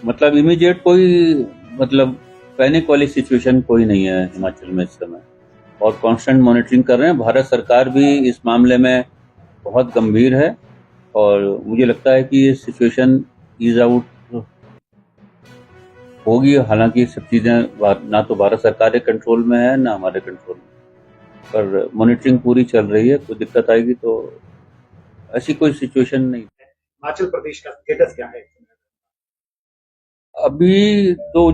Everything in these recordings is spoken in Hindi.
मतलब इमीडिएट कोई मतलब पैनिक वाली सिचुएशन कोई नहीं है हिमाचल में इस समय, और कांस्टेंट मॉनिटरिंग कर रहे हैं। भारत सरकार भी इस मामले में बहुत गंभीर है, और मुझे लगता है कि ये सिचुएशन ईज आउट होगी। हालांकि सब चीज़ें ना तो भारत सरकार के कंट्रोल में है, ना हमारे कंट्रोल में, पर मॉनिटरिंग पूरी चल रही है। कोई दिक्कत आएगी तो ऐसी कोई सिचुएशन नहीं। हिमाचल प्रदेश का स्टेटस क्या है? अभी तो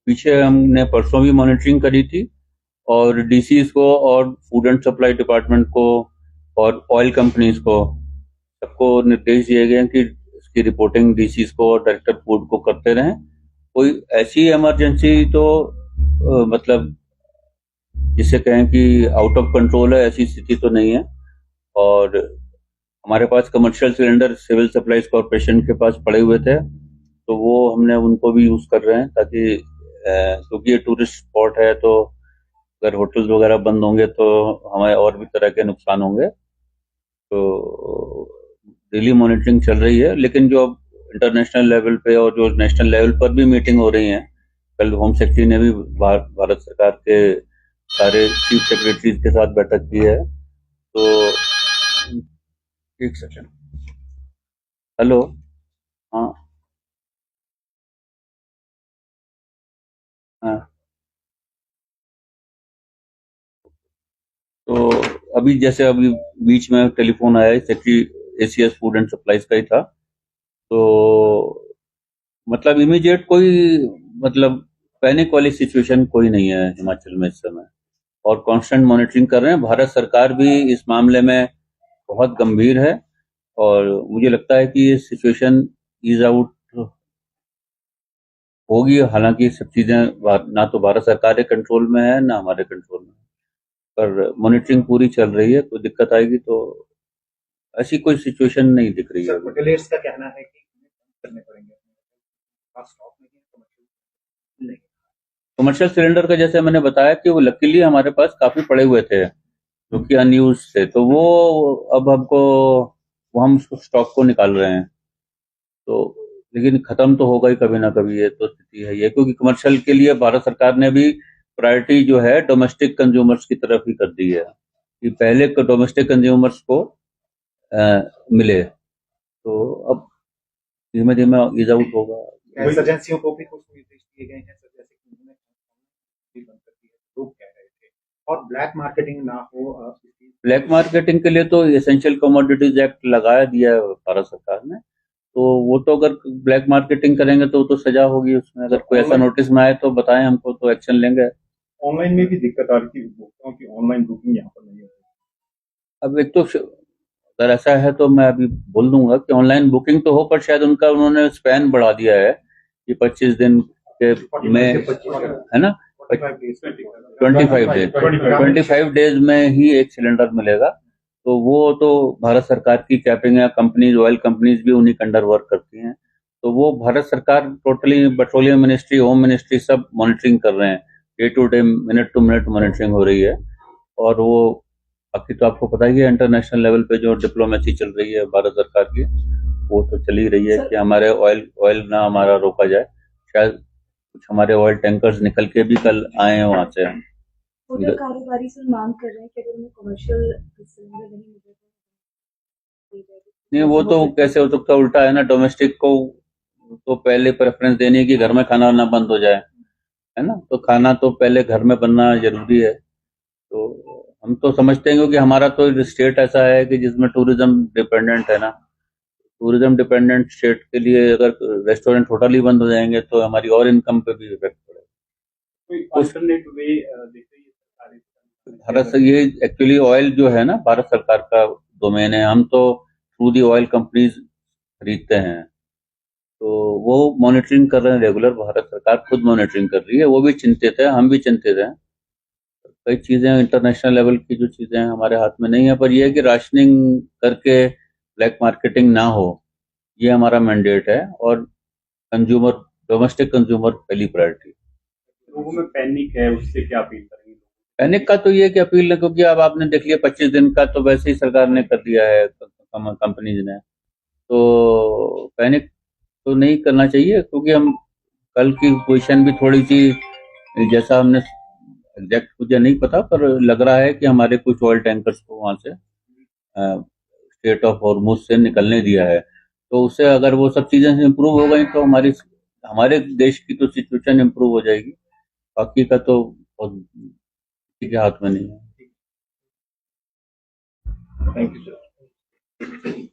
पीछे हमने परसों भी मॉनिटरिंग करी थी, और डीसीज को और फूड एंड सप्लाई डिपार्टमेंट को और ऑयल कंपनीज को सबको निर्देश दिए गए हैं कि इसकी रिपोर्टिंग डीसीज को और डायरेक्टर फूड को करते रहें। कोई ऐसी इमरजेंसी तो मतलब जिसे कहें कि आउट ऑफ कंट्रोल है, ऐसी स्थिति तो नहीं है। और हमारे पास commercial cylinder civil supplies corporation के पास पड़े हुए थे, तो वो हमने उनको भी यूज कर रहे हैं, ताकि क्योंकि ये टूरिस्ट स्पॉट है, तो अगर होटल्स वगैरह बंद होंगे तो हमें और भी तरह के नुकसान होंगे। तो डेली मॉनिटरिंग चल रही है, लेकिन जो अब इंटरनेशनल लेवल पे और जो नेशनल लेवल पर भी मीटिंग हो रही है, कल होम सेक्रेटरी ने भी भारत सरकार के सारे चीफ सेक्रेटरीज के साथ बैठक की है। तो एक सेकंड, हेलो, हाँ हाँ। तो अभी बीच में टेलीफोन आया, secretary ACS food and supplies का ही था। तो मतलब इमीडिएट कोई मतलब पैनिक वाली सिचुएशन कोई नहीं है हिमाचल में इस समय, और कांस्टेंट मॉनिटरिंग कर रहे हैं। भारत सरकार भी इस मामले में बहुत गंभीर है, और मुझे लगता है कि ये सिचुएशन ईज आउट होगी। हालांकि सब चीजें ना तो भारत सरकार के कंट्रोल में है, ना हमारे कंट्रोल में, पर मॉनिटरिंग पूरी चल रही है। कोई दिक्कत आएगी तो ऐसी कोई सिचुएशन नहीं दिख रही है अभी। होटलियर्स का कहना है कि करने पड़ेंगे, स्टॉक में नहीं। कमर्शियल सिलेंडर का जैसे मैंने बताया कि वो लकीली हमारे पास काफी पड़े हुए थे, जो कि अनयूज थे, तो वो अब हमको वो हम उसको स्टॉक को निकाल रहे हैं। तो लेकिन खत्म तो होगा ही कभी ना कभी, ये तो स्थिति है ये, क्योंकि कमर्शियल के लिए भारत सरकार ने भी प्रायोरिटी जो है डोमेस्टिक कंज्यूमर्स की तरफ ही कर दी है, कि पहले डोमेस्टिक कंज्यूमर्स को मिले। तो अब धीमे धीमे ईज आउट होगा। गैस एजेंसियों को भी कुछ निर्देश दिए गए हैं, सर, जैसे कि उन्होंने भी बंद कर दी है, लोग कह रहे थे, और ब्लैक मार्केटिंग ना हो। ब्लैक मार्केटिंग के लिए तो एसेंशियल कमोडिटीज एक्ट लगाया दिया है भारत सरकार ने, तो वो तो अगर ब्लैक मार्केटिंग करेंगे तो वो तो सजा होगी उसमें। अगर कोई ऐसा नोटिस में आए तो बताएं हमको, तो एक्शन लेंगे। ऑनलाइन में भी दिक्कत आ रही थी उपभोक्ताओं की, ऑनलाइन बुकिंग यहाँ पर नहीं हो रही। अब एक तो अगर ऐसा है तो मैं अभी बोल दूंगा कि ऑनलाइन बुकिंग तो हो, पर शायद उन्होंने स्पैन बढ़ा दिया है कि 25 दिन के में, है ना, 25 डेज में ही एक सिलेंडर मिलेगा। तो वो तो भारत सरकार की कैपिंग है, कंपनीज ऑयल कंपनीज भी उन्हीं के अंडर वर्क करती हैं। तो वो भारत सरकार totally, petroleum ministry, home ministry सब मॉनिटरिंग कर रहे हैं। Day to day, minute to minute monitoring हो रही है। और वो बाकी तो आपको पता ही है, इंटरनेशनल लेवल पे जो डिप्लोमेसी चल रही है भारत सरकार की, वो तो चल ही रही है कि हमारे ऑयल ना हमारा रोका जाए। शायद कुछ हमारे ऑयल टैंकर्स निकल के भी कल आए हैं वहां से। होटल कारोबारी से मांग कर रहे हैं कि अगर उन्हें कमर्शियल सिलेंडर नहीं मिले नहीं, वो तो कैसे हो सकता है, उल्टा है ना, डोमेस्टिक को तो पहले प्रेफरेंस देनी कि घर में खाना ना बंद हो जाए, है ना। तो खाना तो पहले घर में बनना जरूरी है। तो हम तो समझते हैं कि हमारा तो स्टेट ऐसा है कि जिसमें टूरिज्म डिपेंडेंट है ना, टूरिज्म डिपेंडेंट स्टेट के लिए अगर रेस्टोरेंट होटल ही बंद हो जाएंगे तो हमारी और इनकम पे भी इफेक्ट पड़ेगा। कोई अल्टरनेट वे देख रही है सरकार? भारत से ये एक्चुअली ऑयल जो है ना, भारत सरकार का डोमेन है। हम तो थ्रू दी ऑयल कंपनीज खरीदते हैं, तो वो मॉनिटरिंग कर रहे हैं रेगुलर। भारत सरकार खुद मॉनिटरिंग कर रही है, वो भी चिंतित है, हम भी चिंतित हैं। कई चीजें इंटरनेशनल लेवल की जो चीजें हैं हमारे हाथ में नहीं है, पर यह है कि राशनिंग करके ब्लैक मार्केटिंग ना हो, ये हमारा मैंडेट है। और कंज्यूमर, डोमेस्टिक कंज्यूमर पहली प्रायोरिटी। लोगों में पैनिक है, उससे क्या अपील करेंगे? पैनिक का तो ये कि अपील है, क्योंकि अब आपने देख लिया 25 दिन का तो वैसे ही सरकार ने कर दिया है कंपनीज ने। तो पैनिक तो नहीं करना चाहिए, क्योंकि हम कल की पोजीशन भी थोड़ी सी, जैसा हमने एग्जैक्ट मुझे नहीं पता, पर लग रहा है कि हमारे कुछ ऑयल टैंकर्स को वहां से स्टेट ऑफ हॉर्मुज से निकलने दिया है। तो उससे अगर वो सब चीजें इम्प्रूव हो गई तो हमारे देश की तो सिचुएशन इम्प्रूव हो जाएगी। बाकी का तो बहुत किसी के हाथ में नहीं है। Thank you sir.